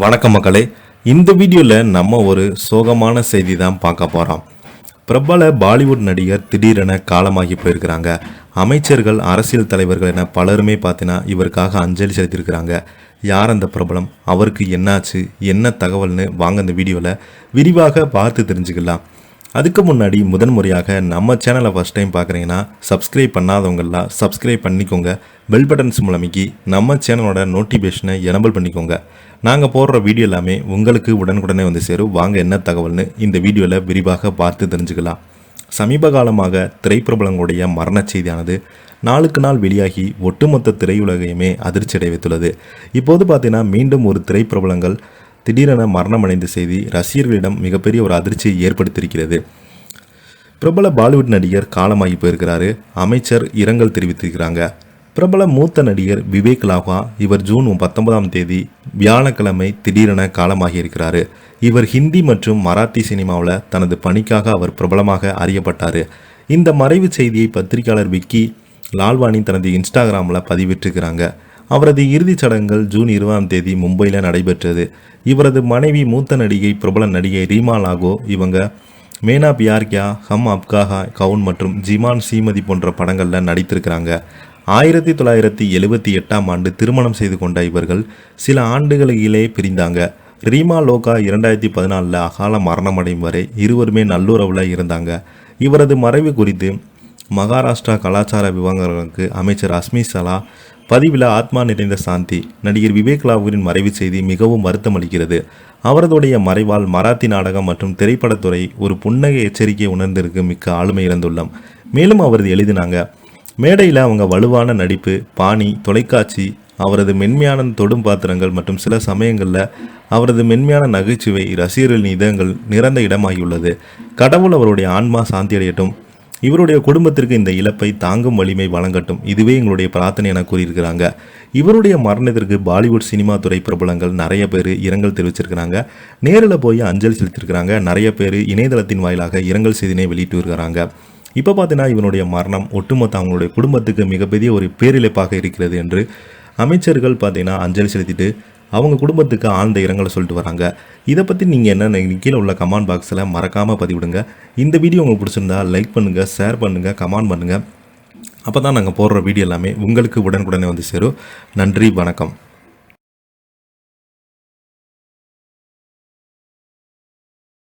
வணக்கம் மக்களே. இந்த வீடியோவில் நம்ம ஒரு சோகமான செய்தி தான் பார்க்க போகிறோம். பிரபல பாலிவுட் நடிகர் திடீரென காலமாகி போயிருக்கிறாங்க. அமைச்சர்கள், அரசியல் தலைவர்கள் என பலருமே பார்த்தீங்கன்னா இவருக்காக அஞ்சலி செலுத்தியிருக்கிறாங்க. யார் அந்த பிரபலம், அவருக்கு என்னாச்சு, என்ன தகவல்னு வாங்க இந்த வீடியோவில் விரிவாக பார்த்து தெரிஞ்சுக்கலாம். அதுக்கு முன்னாடி முதன்முறையாக நம்ம சேனலை ஃபஸ்ட் டைம் பார்க்குறீங்கன்னா சப்ஸ்கிரைப் பண்ணாதவங்களாம் சப்ஸ்கிரைப் பண்ணிக்கோங்க. பெல் பட்டன்ஸ் மூலமிக்கி நம்ம சேனலோட நோட்டிஃபிகேஷனை எனபிள் பண்ணிக்கோங்க. நாங்கள் போடுற வீடியோ எல்லாமே உங்களுக்கு உடனுக்குடனே வந்து சேரும். வாங்க என்ன தகவல்னு இந்த வீடியோவில் விரிவாக பார்த்து தெரிஞ்சுக்கலாம். சமீப காலமாக திரைப்பிரபலங்களுடைய மரண செய்தியானது நாளுக்கு நாள் வெளியாகி ஒட்டுமொத்த திரையுலகையுமே அதிர்ச்சி அடைய வைத்துள்ளது. இப்போது பார்த்தீங்கன்னா மீண்டும் ஒரு திரைப்பிரபலங்கள் திடீரென மரணமடைந்த செய்தி ரசிகர்களிடம் மிகப்பெரிய ஒரு அதிர்ச்சியை ஏற்படுத்தியிருக்கிறது. பிரபல பாலிவுட் நடிகர் காலமாகி போயிருக்கிறாரு. அமைச்சர் இரங்கல் தெரிவித்திருக்கிறாங்க. பிரபல மூத்த நடிகர் விவேக் லாஹா இவர் ஜூன் 19 வியாழக்கிழமை திடீரென காலமாகி இருக்கிறாரு. இவர் ஹிந்தி மற்றும் மராத்தி சினிமாவில் தனது பணிக்காக அவர் பிரபலமாக அறியப்பட்டார். இந்த மறைவு செய்தியை பத்திரிகையாளர் விக்கி லால்வானி தனது இன்ஸ்டாகிராமில் பதிவிட்டிருக்கிறாங்க. அவரது இறுதிச் சடங்குகள் ஜூன் 20 மும்பையில் நடைபெற்றது. இவரது மனைவி மூத்த நடிகை பிரபல நடிகை ரீமா லாகோ. இவங்க மேனா பியார் கியா, ஹம் அப்கா கவுன் மற்றும் ஜிமான் சீமதி போன்ற படங்களில் நடித்திருக்கிறாங்க. 1978 திருமணம் செய்து கொண்ட இவர்கள் சில ஆண்டுகளிலே பிரிந்தாங்க. ரீமா லோகா 2014 அகால மரணமடையும் வரை இருவருமே நல்லுறவில் இருந்தாங்க. இவரது மறைவு குறித்து மகாராஷ்டிரா கலாச்சார விவகாரங்களுக்கு அமைச்சர் அஸ்மி சலா பதிவில் ஆத்மா நிறைந்த சாந்தி. நடிகர் விவேக் லாஹூரின் மறைவு செய்தி மிகவும் வருத்தம் அளிக்கிறது. அவரதுடைய மறைவால் மராத்தி நாடகம் மற்றும் திரைப்படத்துறை ஒரு புன்னகை எச்சரிக்கையை உணர்ந்திருக்கு மிக்க ஆளுமை இழந்துள்ளோம். மேலும் அவரது எழுதினாங்க. மேடையில் அவங்க வலுவான நடிப்பு பாணி, தொலைக்காட்சி, அவரது மென்மையான தொடும் பாத்திரங்கள் மற்றும் சில சமயங்களில் அவரது மென்மையான நகைச்சுவை ரசிகர்களின் இதயங்கள் நிறந்த இடமாகியுள்ளது. கடவுள் அவருடைய ஆன்மா சாந்தியடையட்டும். இவருடைய குடும்பத்திற்கு இந்த இழப்பை தாங்கும் வலிமை வழங்கட்டும். இதுவே எங்களுடைய பிரார்த்தனை என கூறியிருக்கிறாங்க. இவருடைய மரணத்திற்கு பாலிவுட் சினிமா துறை பிரபலங்கள் நிறைய பேர் இரங்கல் தெரிவிச்சிருக்கிறாங்க. நேரில் போய் அஞ்சலி செலுத்திருக்கிறாங்க. நிறைய பேர் இணையதளத்தின் வாயிலாக இரங்கல் செய்தினை வெளியிட்டு இருக்கிறாங்க. இப்போ பார்த்தீங்கன்னா இவனுடைய மரணம் ஒட்டுமொத்த அவங்களுடைய குடும்பத்துக்கு மிகப்பெரிய ஒரு பேரிழப்பாக இருக்கிறது என்று அமைச்சர்கள் பார்த்தீங்கன்னா அஞ்சலி செலுத்திட்டு அவங்க குடும்பத்துக்கு ஆழ்ந்த இரங்கலை சொல்லிட்டு வராங்க. இதை பற்றி நீங்கள் என்ன கீழே உள்ள கமெண்ட் பாக்ஸில் மறக்காமல் பதிவிடுங்க. இந்த வீடியோ உங்களுக்கு பிடிச்சிருந்தா லைக் பண்ணுங்கள், ஷேர் பண்ணுங்கள், கமெண்ட் பண்ணுங்கள். அப்போ தான் நாங்கள் போடுற வீடியோ எல்லாமே உங்களுக்கு உடனுக்குடனே வந்து சேரும். நன்றி, வணக்கம்.